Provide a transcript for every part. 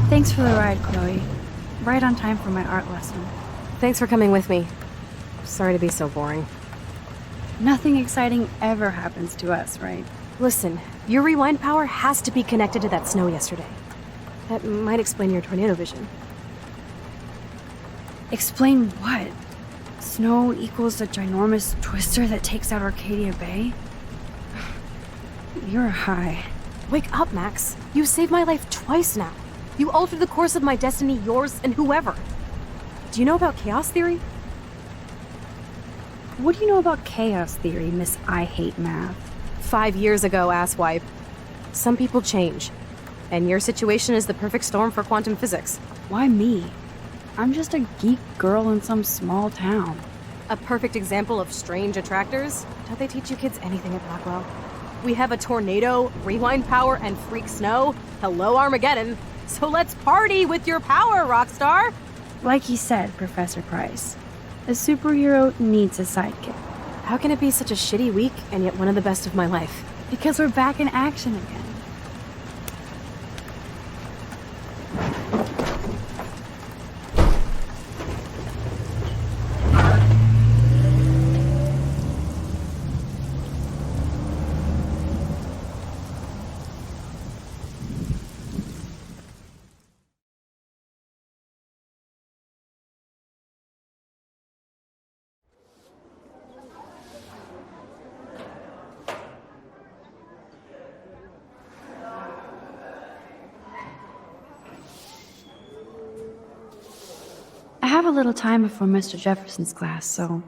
Thanks for the ride, Chloe. Right on time for my art lesson. Thanks for coming with me. Sorry to be so boring. Nothing exciting ever happens to us, right? Listen, your rewind power has to be connected to that snow yesterday. That might explain your tornado vision. Explain what? Snow equals a ginormous twister that takes out Arcadia Bay? You're high. Wake up, Max. You saved my life twice now. You altered the course of my destiny, yours, and whoever. Do you know about chaos theory? What do you know about chaos theory, Miss I Hate Math? 5 years ago, asswipe. Some people change. And your situation is the perfect storm for quantum physics. Why me? I'm just a geek girl in some small town. A perfect example of strange attractors? Don't they teach you kids anything at Blackwell? We have a tornado, rewind power, and freak snow. Hello, Armageddon. So let's party with your power, Rockstar! Like he said, Professor Price, a superhero needs a sidekick. How can it be such a shitty week and yet one of the best of my life? Because we're back in action again. I have a little time before Mr. Jefferson's class, so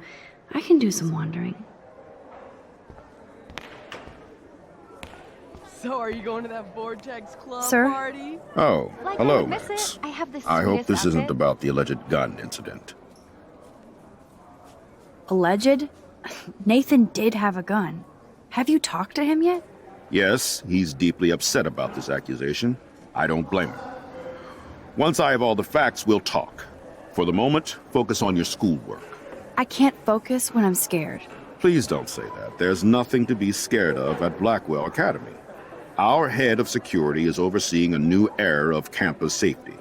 I can do some wandering. So are you going to that Vortex Club Sir? party? Oh, Like hello, I would miss Max. it. I have this I hope sweetest this isn't outfit. about the alleged gun incident. Alleged? Nathan did have a gun. Have you talked to him yet? Yes, he's deeply upset about this accusation. I don't blame him. Once I have all the facts, we'll talk. For the moment, focus on your schoolwork. I can't focus when I'm scared. Please don't say that. There's nothing to be scared of at Blackwell Academy. Our head of security is overseeing a new era of campus safety.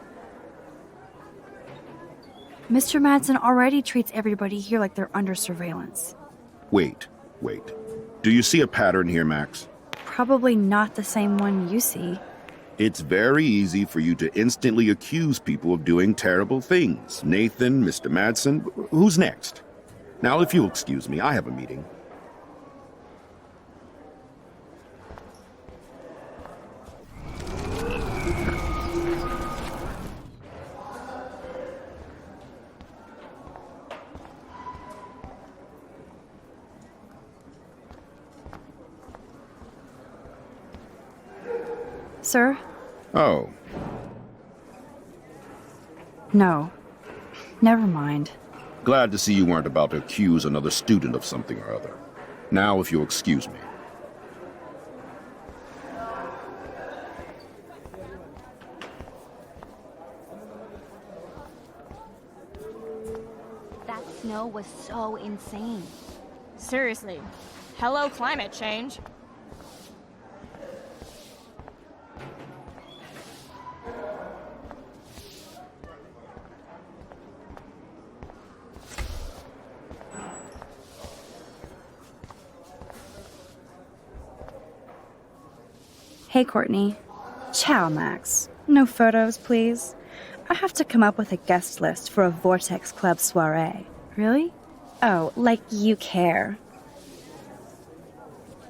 Mr. Madsen already treats everybody here like they're under surveillance. Wait. Do you see a pattern here, Max? Probably not the same one you see. It's very easy for you to instantly accuse people of doing terrible things. Nathan, Mr. Madsen, who's next? Now, if you'll excuse me, I have a meeting. Sir? Oh, No. Never mind. glad to see you weren't about to accuse another student of something or other. Now, if you'll excuse me. That snow was so insane. Seriously. Hello, climate change. Hey, Courtney. Ciao, Max. No photos, please. I have to come up with a guest list for a Vortex Club soiree. Really? Oh, like you care.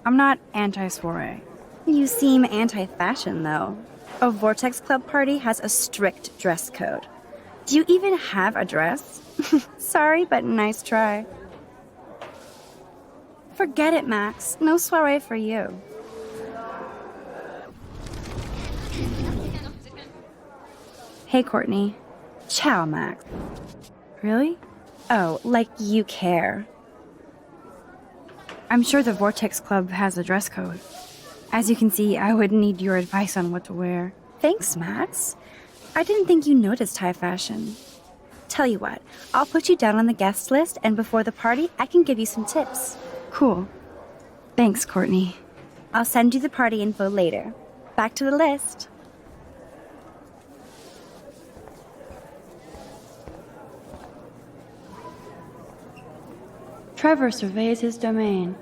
I'm not anti-soiree. You seem anti-fashion, though. A Vortex Club party has a strict dress code. Do you even have a dress? Sorry, but nice try. Forget it, Max. No soiree for you. Hey, Courtney. Ciao, Max. Really? Oh, like you care. I'm sure the Vortex Club has a dress code. As you can see, I would need your advice on what to wear. Thanks, Max. I didn't think you noticed high fashion. Tell you what, I'll put you down on the guest list, and before the party, I can give you some tips. Cool. Thanks, Courtney. I'll send you the party info later. Back to the list. Trevor surveys his domain.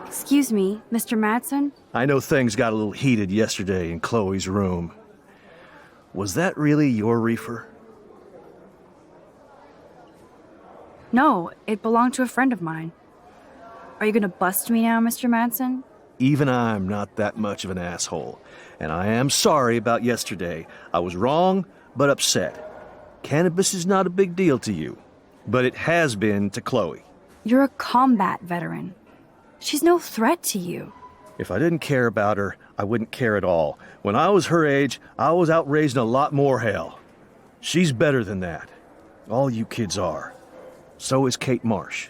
Excuse me, Mr. Madsen? I know things got a little heated yesterday in Chloe's room. Was that really your reefer? No, it belonged to a friend of mine. Are you gonna bust me now, Mr. Madsen? Even I'm not that much of an asshole, and I am sorry about yesterday. I was wrong, but upset. Cannabis is not a big deal to you, but it has been to Chloe. You're a combat veteran. She's no threat to you. If I didn't care about her, I wouldn't care at all. When I was her age, I was out raising a lot more hell. She's better than that. All you kids are. So is Kate Marsh.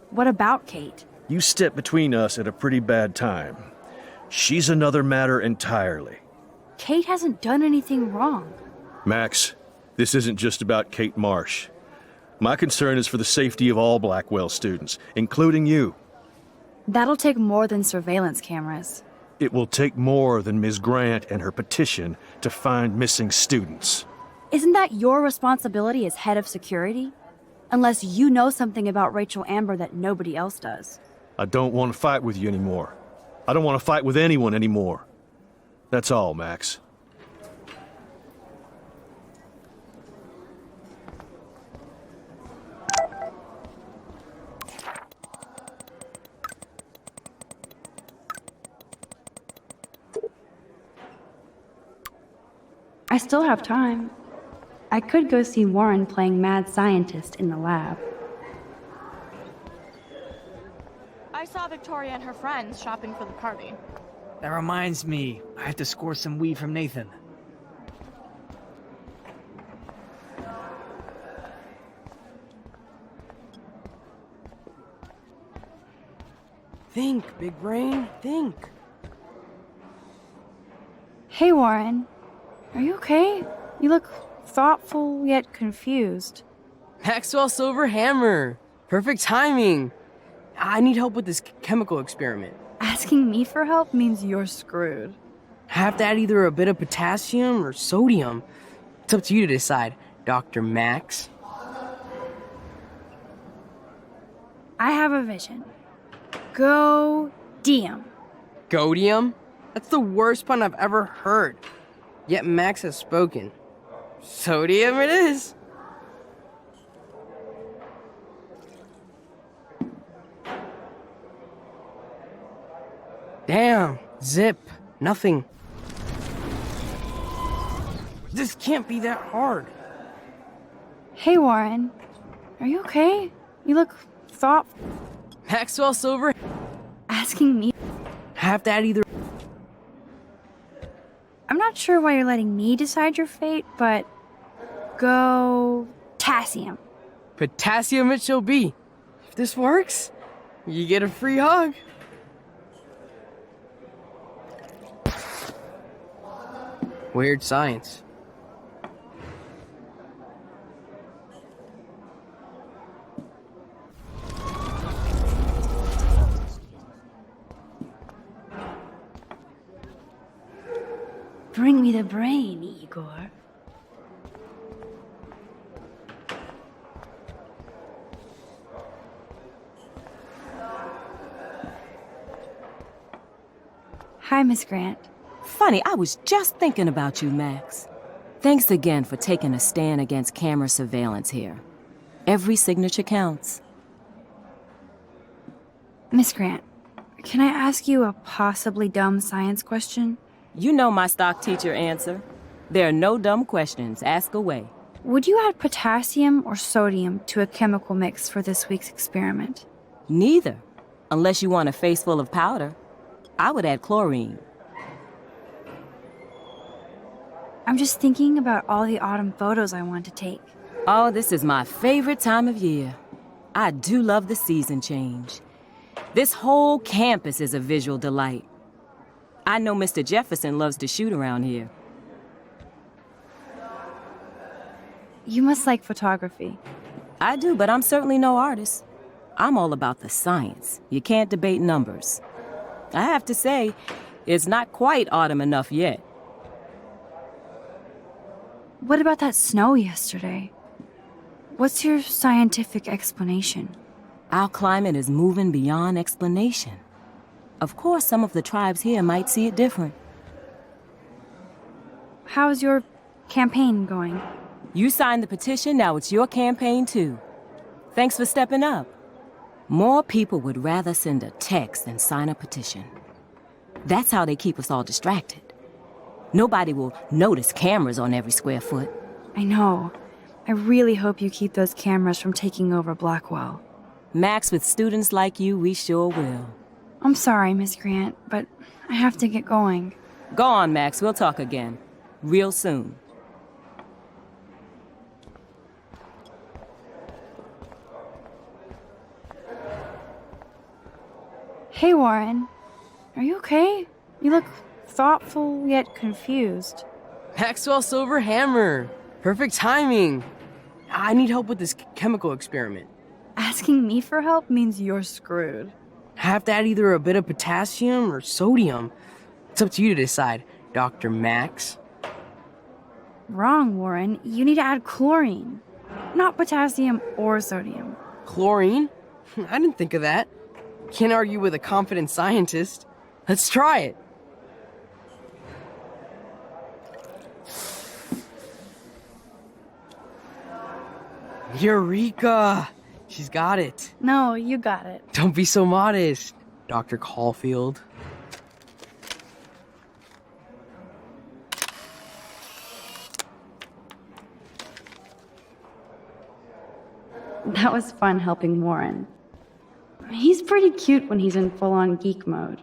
What about Kate? You stepped between us at a pretty bad time. She's another matter entirely. Kate hasn't done anything wrong. Max, this isn't just about Kate Marsh. My concern is for the safety of all Blackwell students, including you. That'll take more than surveillance cameras. It will take more than Ms. Grant and her petition to find missing students. Isn't that your responsibility as head of security? Unless you know something about Rachel Amber that nobody else does. I don't want to fight with you anymore. I don't want to fight with anyone anymore. That's all, Max. I still have time. I could go see Warren playing mad scientist in the lab. I saw Victoria and her friends shopping for the party. That reminds me, I have to score some weed from Nathan. Think, big brain, think. Hey, Warren. Are you okay? You look thoughtful yet confused. Maxwell Silver Hammer. Perfect timing. I need help with this chemical experiment. Asking me for help means you're screwed. Have to add either a bit of potassium or sodium. It's up to you to decide, Dr. Max. I have a vision. Go Diem. Godium? That's the worst pun I've ever heard. Yet Max has spoken. Sodium it is. Damn, zip, nothing. This can't be that hard. Hey, Warren. Are you okay? You look thoughtful. Maxwell Silver. Asking me. Have to add either. I'm not sure why you're letting me decide your fate, but go potassium. Potassium it shall be. If this works, you get a free hug. Weird science. Bring me the brain, Igor. Hi, Miss Grant. Funny, I was just thinking about you, Max. Thanks again for taking a stand against camera surveillance here. Every signature counts. Miss Grant, can I ask you a possibly dumb science question? You know my stock teacher answer. There are no dumb questions. Ask away. Would you add potassium or sodium to a chemical mix for this week's experiment? Neither. Unless you want a face full of powder. I would add chlorine. I'm just thinking about all the autumn photos I want to take. Oh, this is my favorite time of year. I do love the season change. This whole campus is a visual delight. I know Mr. Jefferson loves to shoot around here. You must like photography. I do, but I'm certainly no artist. I'm all about the science. You can't debate numbers. I have to say, it's not quite autumn enough yet. What about that snow yesterday? What's your scientific explanation? Our climate is moving beyond explanation. Of course, some of the tribes here might see it different. How's your campaign going? You signed the petition, now it's your campaign too. Thanks for stepping up. More people would rather send a text than sign a petition. That's how they keep us all distracted. Nobody will notice cameras on every square foot. I know. I really hope you keep those cameras from taking over Blackwell. Max, with students like you, we sure will. I'm sorry, Miss Grant, but I have to get going. Go on, Max. We'll talk again. Real soon. Hey, Warren. Are you okay? You look thoughtful yet confused. Maxwell Silver Hammer. Perfect timing. I need help with this chemical experiment. Asking me for help means you're screwed. I have to add either a bit of potassium or sodium. It's up to you to decide, Dr. Max. Wrong, Warren. You need to add chlorine, not potassium or sodium. Chlorine? I didn't think of that. Can't argue with a confident scientist. Let's try it. Eureka! She's got it. No, you got it. Don't be so modest, Dr. Caulfield. That was fun helping Warren. He's pretty cute when he's in full-on geek mode.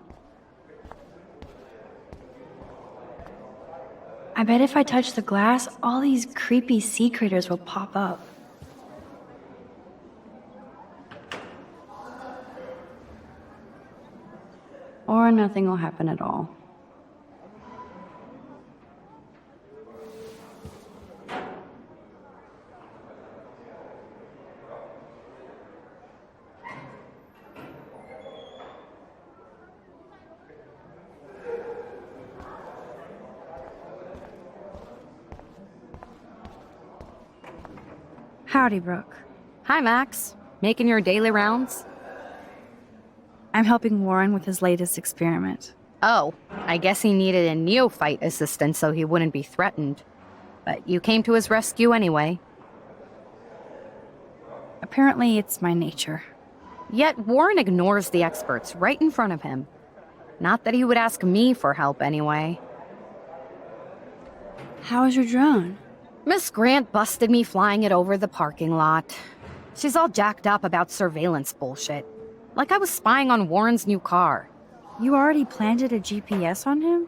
I bet if I touch the glass, all these creepy sea critters will pop up. Or nothing will happen at all. Howdy, Brooke. Hi, Max. Making your daily rounds? I'm helping Warren with his latest experiment. Oh, I guess he needed a neophyte assistant so he wouldn't be threatened. But you came to his rescue anyway. Apparently, it's my nature. Yet Warren ignores the experts right in front of him. Not that he would ask me for help anyway. How's your drone? Miss Grant busted me flying it over the parking lot. She's all jacked up about surveillance bullshit. Like I was spying on Warren's new car. You already planted a GPS on him?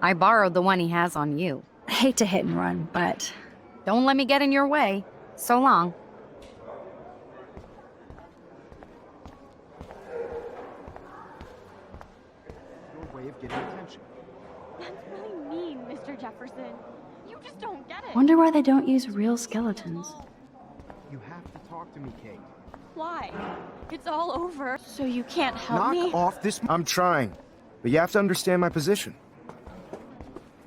I borrowed the one he has on you. I hate to hit and run, but... Don't let me get in your way. So long. Your way of getting attention. That's really mean, Mr. Jefferson. You just don't get it. Wonder why they don't use real skeletons. You have to talk to me, Kate. Why? It's all over, so you can't help me? Knock off this. I'm trying, but you have to understand my position.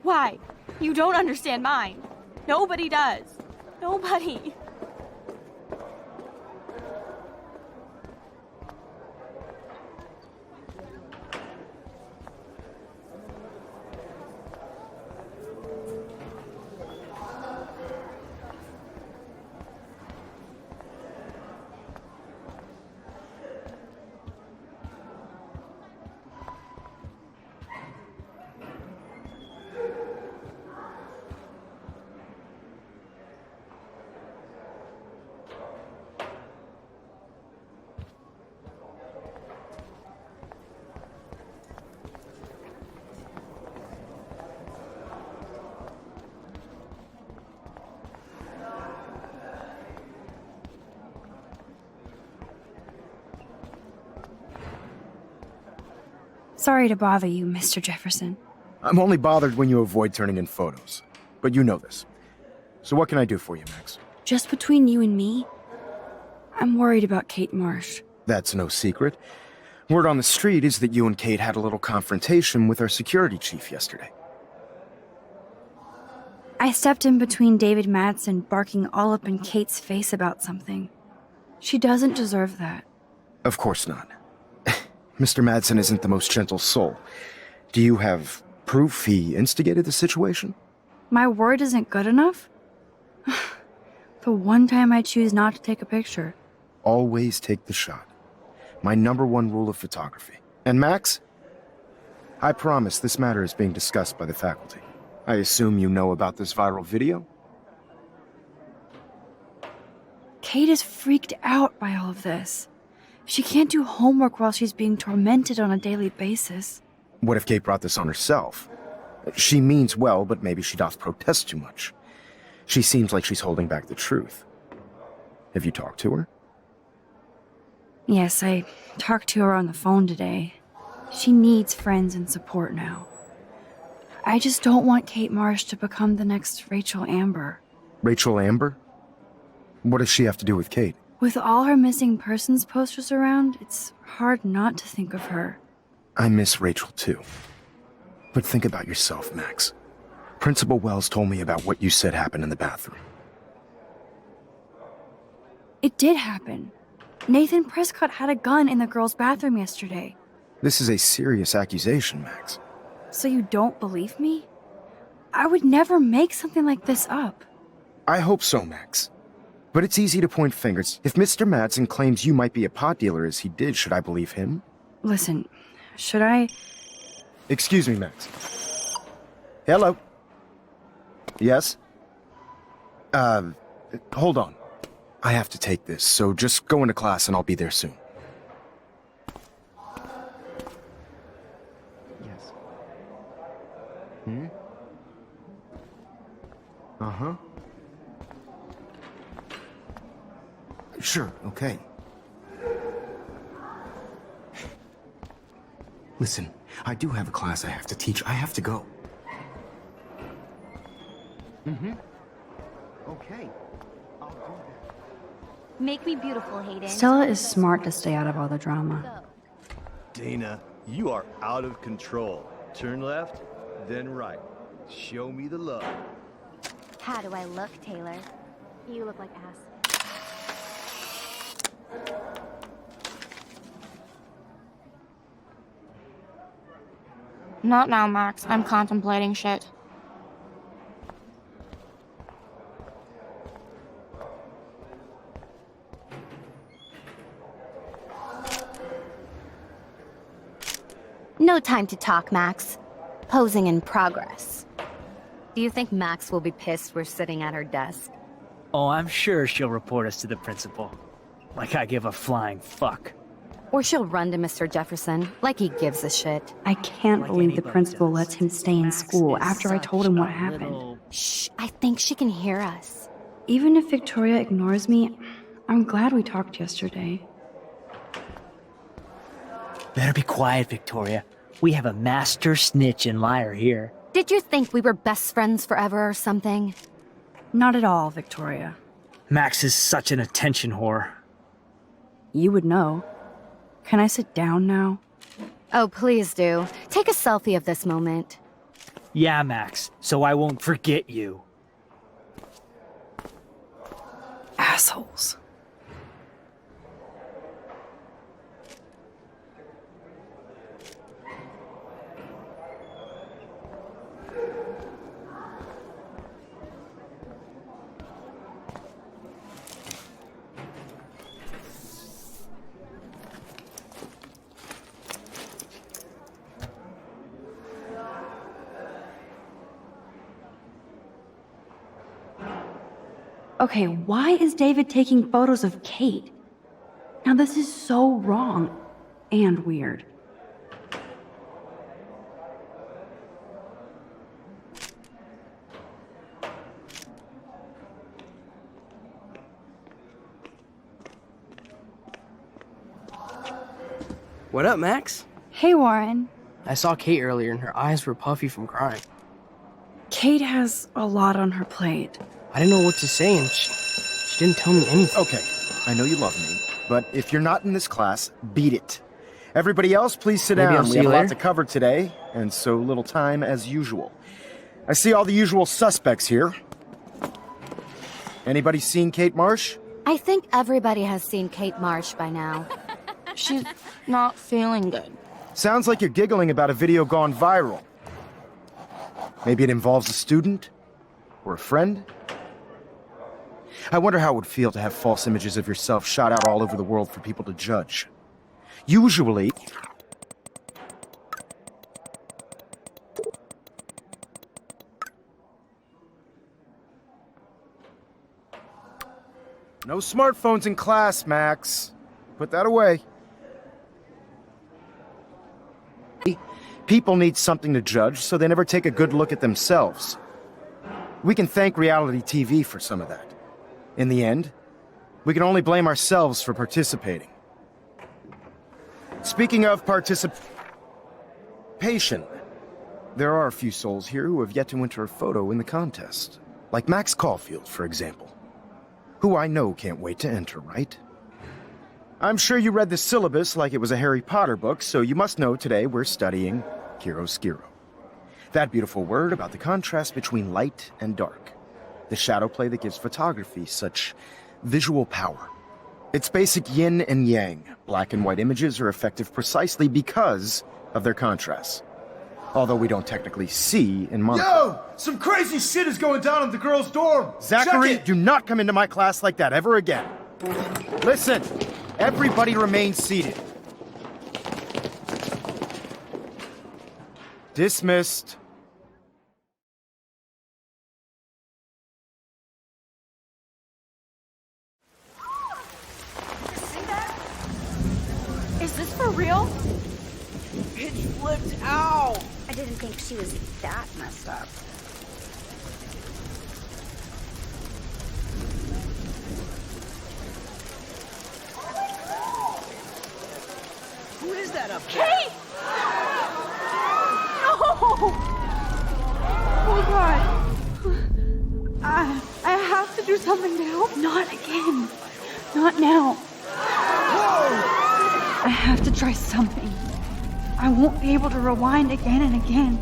Why? You don't understand mine. Nobody does. Nobody. Sorry to bother you, Mr. Jefferson. I'm only bothered when you avoid turning in photos. But you know this. So what can I do for you, Max? Just between you and me, I'm worried about Kate Marsh. That's no secret. Word on the street is that you and Kate had a little confrontation with our security chief yesterday. I stepped in between David Madsen barking all up in Kate's face about something. She doesn't deserve that. Of course not. Mr. Madsen isn't the most gentle soul. Do you have proof he instigated the situation? My word isn't good enough? The one time I choose not to take a picture. Always take the shot. My #1 rule of photography. And Max? I promise this matter is being discussed by the faculty. I assume you know about this viral video? Kate is freaked out by all of this. She can't do homework while she's being tormented on a daily basis. What if Kate brought this on herself? She means well, but maybe she doth protest too much. She seems like she's holding back the truth. Have you talked to her? Yes, I talked to her on the phone today. She needs friends and support now. I just don't want Kate Marsh to become the next Rachel Amber. Rachel Amber? What does she have to do with Kate? With all her missing persons posters around, it's hard not to think of her. I miss Rachel too. But think about yourself, Max. Principal Wells told me about what you said happened in the bathroom. It did happen. Nathan Prescott had a gun in the girls' bathroom yesterday. This is a serious accusation, Max. So you don't believe me? I would never make something like this up. I hope so, Max. But it's easy to point fingers. If Mr. Madsen claims you might be a pot dealer as he did, should I believe him? Listen, should I... Excuse me, Max. Hello? Yes? Hold on. I have to take this, so just go into class and I'll be there soon. Yes. Uh-huh. Sure, okay. Listen, I do have a class I have to teach. I have to go. Okay. I'll do that. Make me beautiful, Hayden. Stella is smart to stay out of all the drama. Dana, you are out of control. Turn left, then right. Show me the love. How do I look, Taylor? You look like ass. Not now, Max. I'm contemplating shit. No time to talk, Max. Posing in progress. Do you think Max will be pissed we're sitting at her desk? Oh, I'm sure she'll report us to the principal. Like I give a flying fuck. Or she'll run to Mr. Jefferson, like he gives a shit. I can't believe the principal lets him stay in school after I told him what happened. Shh, I think she can hear us. Even if Victoria ignores me, I'm glad we talked yesterday. Better be quiet, Victoria. We have a master snitch and liar here. Did you think we were best friends forever or something? Not at all, Victoria. Max is such an attention whore. You would know. Can I sit down now? Oh, please do. Take a selfie of this moment. Yeah, Max, so I won't forget you. Assholes. Okay, why is David taking photos of Kate? Now this is so wrong and weird. What up, Max? Hey, Warren. I saw Kate earlier and her eyes were puffy from crying. Kate has a lot on her plate. I didn't know what to say and she didn't tell me anything. Okay, I know you love me, but if you're not in this class, beat it. Everybody else, please sit Maybe down. I'll We see have you a lot later. to cover today, and so little time as usual. I see all the usual suspects here. Anybody seen Kate Marsh? I think everybody has seen Kate Marsh by now. She's not feeling good. Sounds like you're giggling about a video gone viral. Maybe it involves a student? Or a friend? I wonder how it would feel to have false images of yourself shot out all over the world for people to judge. Usually... No smartphones in class, Max. Put that away. People need something to judge, so they never take a good look at themselves. We can thank reality TV for some of that. In the end, we can only blame ourselves for participating. Speaking of participation, there are a few souls here who have yet to enter a photo in the contest. Like Max Caulfield, for example. Who I know can't wait to enter, right? I'm sure you read the syllabus like it was a Harry Potter book, so you must know today we're studying chiaroscuro. That beautiful word about the contrast between light and dark. The shadow play that gives photography such visual power. It's basic yin and yang. Black and white images are effective precisely because of their contrasts. Although we don't technically see in monocle. Yo! Some crazy shit is going down in the girls' dorm! Zachary, Check it! do not come into my class like that ever again. Listen, everybody remain seated. Dismissed. Is this for real? Pitch flipped out! I didn't think she was that messed up. Who is that up there? Kate! No! Oh god. I have to do something to help. Not again. Not now. I have to try something. I won't be able to rewind again and again.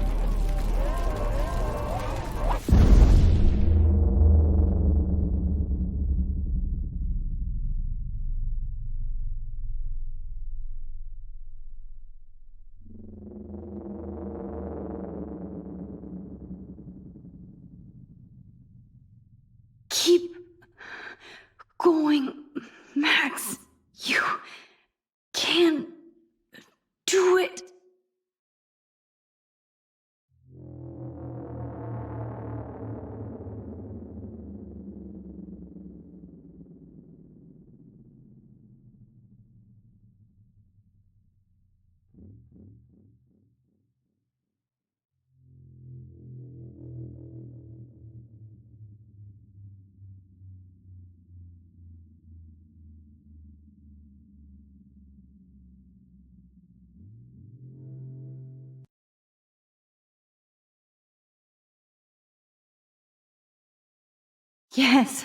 Keep going, Max. You can do it. Yes.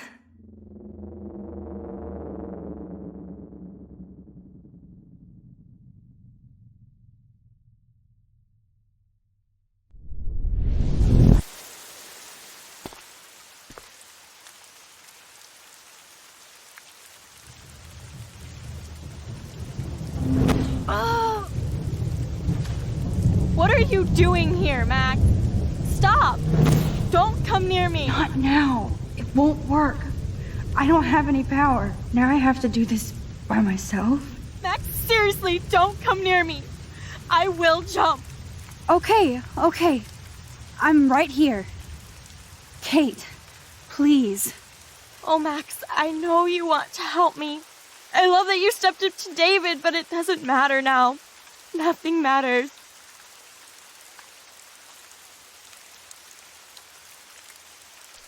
What are you doing here, Max? Stop! Don't come near me! Not now. It won't work. I don't have any power. Now I have to do this by myself. Max, seriously, don't come near me. I will jump. Okay. I'm right here. Kate, please. Oh, Max, I know you want to help me. I love that you stepped up to David, but it doesn't matter now. Nothing matters.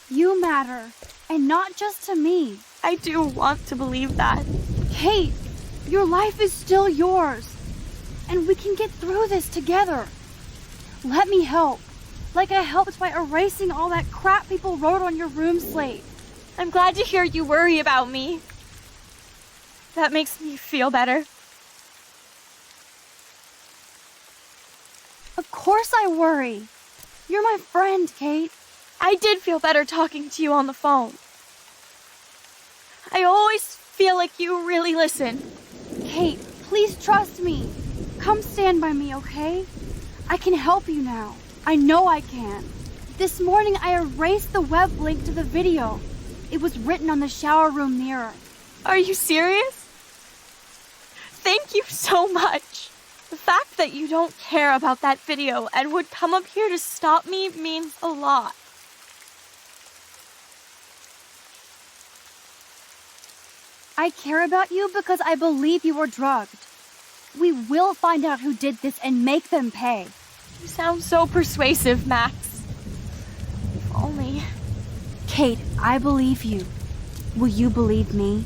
You matter, and not just to me. I do want to believe that. Kate, your life is still yours, and we can get through this together. Let me help. Like I helped by erasing all that crap people wrote on your room slate. I'm glad to hear you worry about me. That makes me feel better. Of course I worry. You're my friend, Kate. I did feel better talking to you on the phone. I always feel like you really listen. Kate, please trust me. Come stand by me, okay? I can help you now. I know I can. This morning I erased the web link to the video. It was written on the shower room mirror. Are you serious? Thank you so much. The fact that you don't care about that video and would come up here to stop me means a lot. I care about you because I believe you were drugged. We will find out who did this and make them pay. You sound so persuasive, Max. If only. Kate, I believe you. Will you believe me?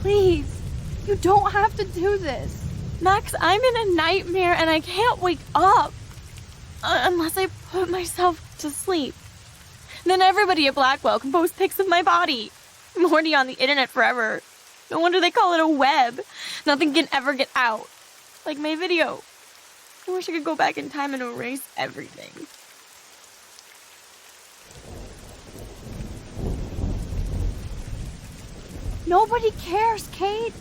Please. You don't have to do this. Max, I'm in a nightmare and I can't wake up. Unless I put myself to sleep. Then everybody at Blackwell can post pics of my body. I'm already on the internet forever. No wonder they call it a web. Nothing can ever get out. Like my video. I wish I could go back in time and erase everything. Nobody cares, Kate.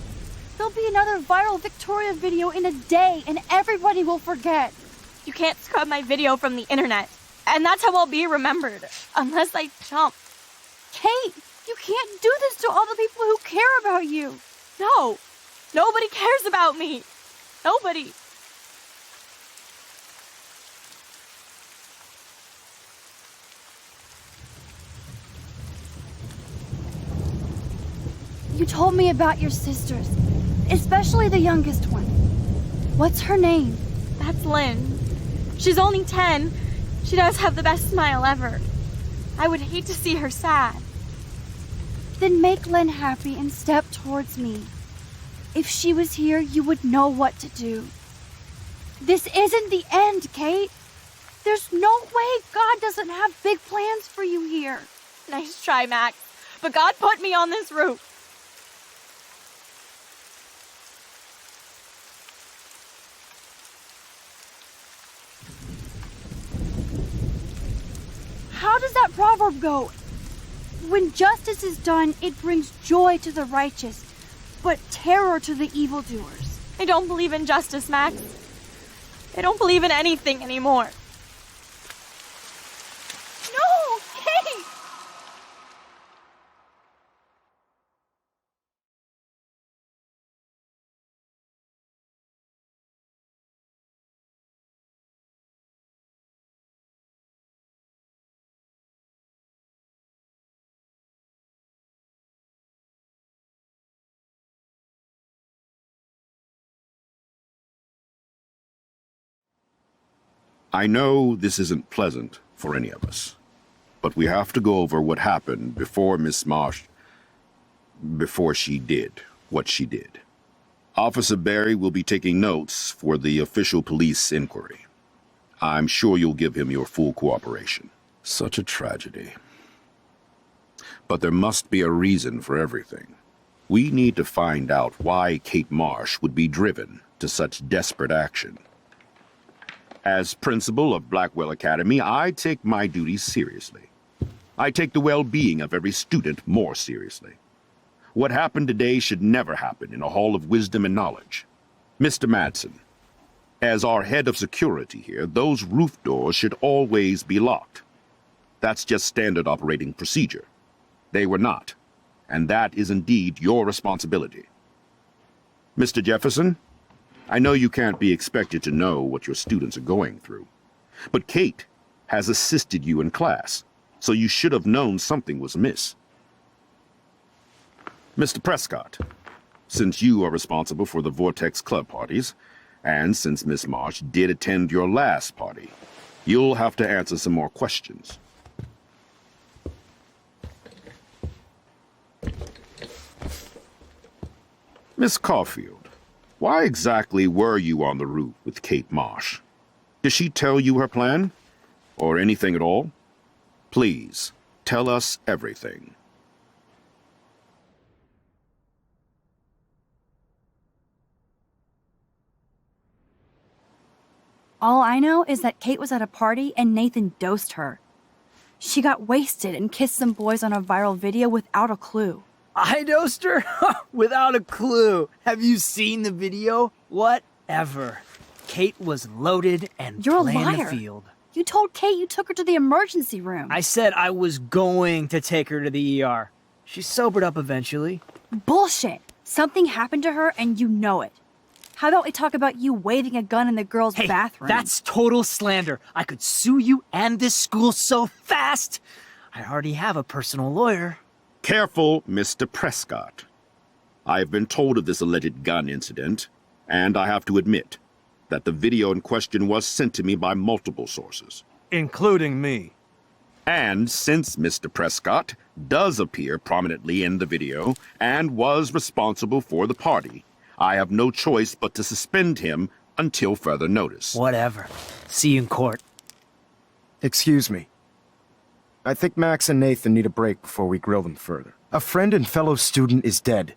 There'll be another viral Victoria video in a day and everybody will forget. You can't scrub my video from the internet. And that's how I'll be remembered. Unless I jump. Kate, you can't do this to all the people who care about you. No. Nobody cares about me. Nobody. You told me about your sisters, especially the youngest one. What's her name? That's Lynn. She's only 10. She does have the best smile ever. I would hate to see her sad. Then make Lynn happy and step towards me. If she was here, you would know what to do. This isn't the end, Kate. There's no way God doesn't have big plans for you here. Nice try, Max. But God put me on this roof. How does that proverb go? When justice is done, it brings joy to the righteous, but terror to the evildoers. I don't believe in justice, Max. I don't believe in anything anymore. No, Kate! I know this isn't pleasant for any of us, but we have to go over what happened before Miss Marsh, before she did what she did. Officer Barry will be taking notes for the official police inquiry. I'm sure you'll give him your full cooperation. Such a tragedy. But there must be a reason for everything. We need to find out why Kate Marsh would be driven to such desperate action. As principal of Blackwell Academy, I take my duties seriously. I take the well-being of every student more seriously. What happened today should never happen in a hall of wisdom and knowledge. Mr. Madsen, as our head of security here, those roof doors should always be locked. That's just standard operating procedure. They were not, and that is indeed your responsibility. Mr. Jefferson, I know you can't be expected to know what your students are going through, but Kate has assisted you in class, so you should have known something was amiss. Mr. Prescott, since you are responsible for the Vortex Club parties, and since Miss Marsh did attend your last party, you'll have to answer some more questions. Miss Caulfield, why exactly were you on the roof with Kate Marsh? Did she tell you her plan? Or anything at all? Please, tell us everything. All I know is that Kate was at a party and Nathan dosed her. She got wasted and kissed some boys on a viral video without a clue. I dosed her? Without a clue. Have you seen the video? Whatever. Kate was loaded and You're a playing liar. the field. You told Kate you took her to the emergency room. I said I was going to take her to the ER. She sobered up eventually. Bullshit. Something happened to her and you know it. How about we talk about you waving a gun in the girls' Hey, bathroom? that's total slander. I could sue you and this school so fast. I already have a personal lawyer. Careful, Mr. Prescott. I have been told of this alleged gun incident, and I have to admit that the video in question was sent to me by multiple sources. Including me. And since Mr. Prescott does appear prominently in the video and was responsible for the party, I have no choice but to suspend him until further notice. Whatever. See you in court. Excuse me. I think Max and Nathan need a break before we grill them further. A friend and fellow student is dead.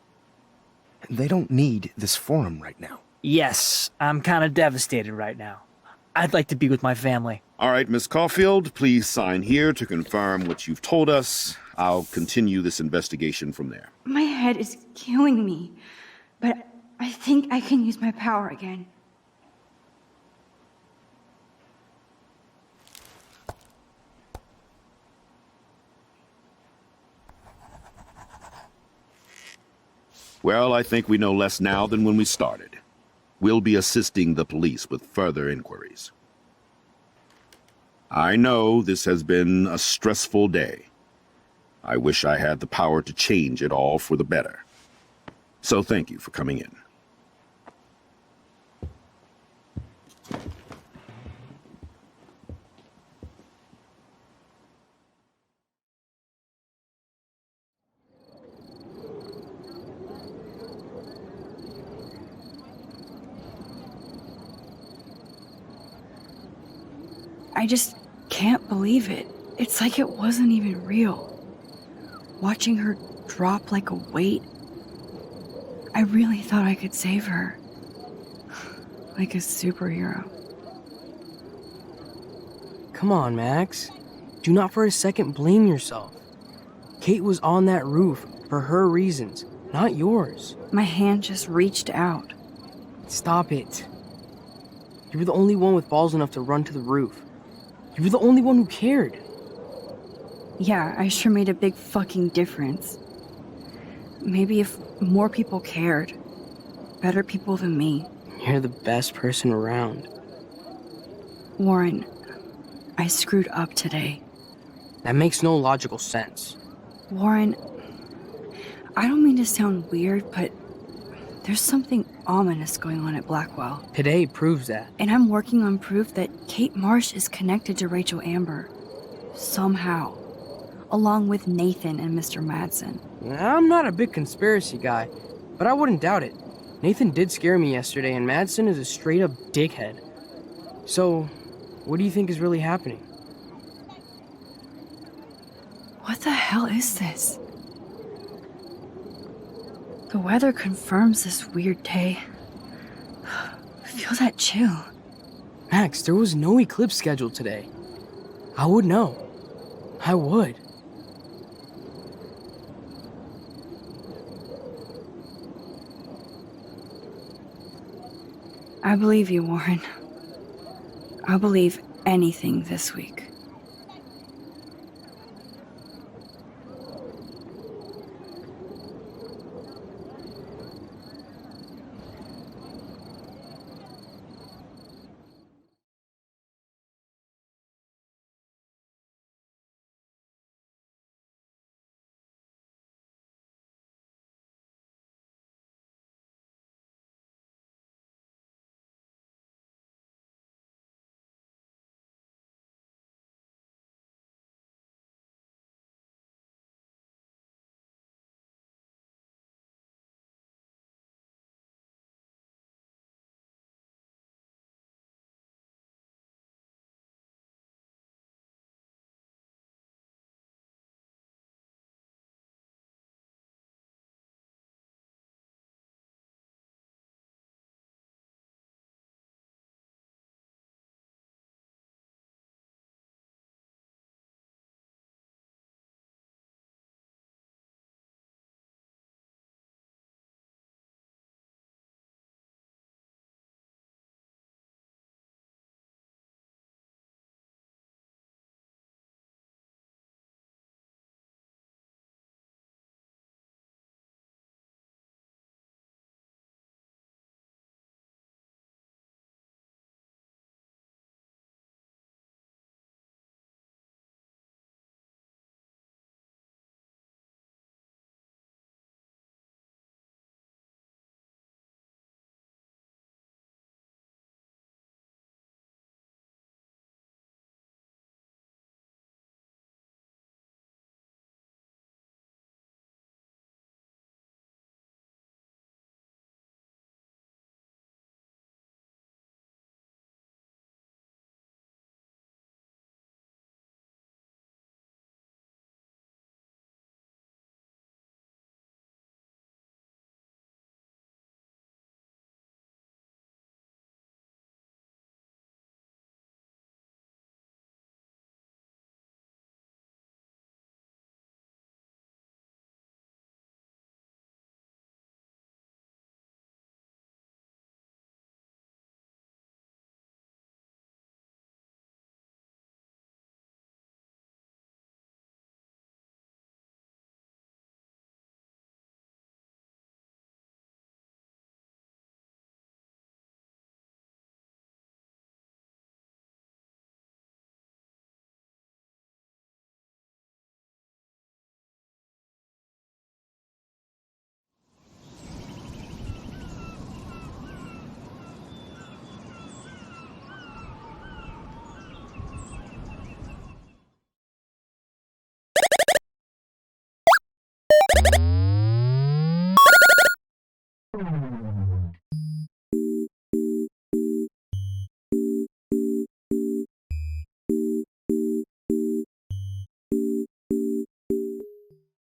And they don't need this forum right now. Yes, I'm kind of devastated right now. I'd like to be with my family. All right, Miss Caulfield, please sign here to confirm what you've told us. I'll continue this investigation from there. My head is killing me, but I think I can use my power again. Well, I think we know less now than when we started. We'll be assisting the police with further inquiries. I know this has been a stressful day. I wish I had the power to change it all for the better. So thank you for coming in. I just can't believe it. It's like it wasn't even real. Watching her drop like a weight, I really thought I could save her. Like a superhero. Come on, Max. Do not for a second blame yourself. Kate was on that roof for her reasons, not yours. My hand just reached out. Stop it. You were the only one with balls enough to run to the roof. You were the only one who cared. Yeah, I sure made a big fucking difference. Maybe if more people cared. Better people than me. You're the best person around. Warren, I screwed up today. That makes no logical sense. Warren, I don't mean to sound weird, but there's something ominous going on at Blackwell. Today proves that. And I'm working on proof that Kate Marsh is connected to Rachel Amber. Somehow. Along with Nathan and Mr. Madsen. I'm not a big conspiracy guy, but I wouldn't doubt it. Nathan did scare me yesterday, and Madsen is a straight-up dickhead. So, what do you think is really happening? What the hell is this? The weather confirms this weird day. Feel that chill. Max, there was no eclipse scheduled today. I would know. I would. I believe you, Warren. I'll believe anything this week.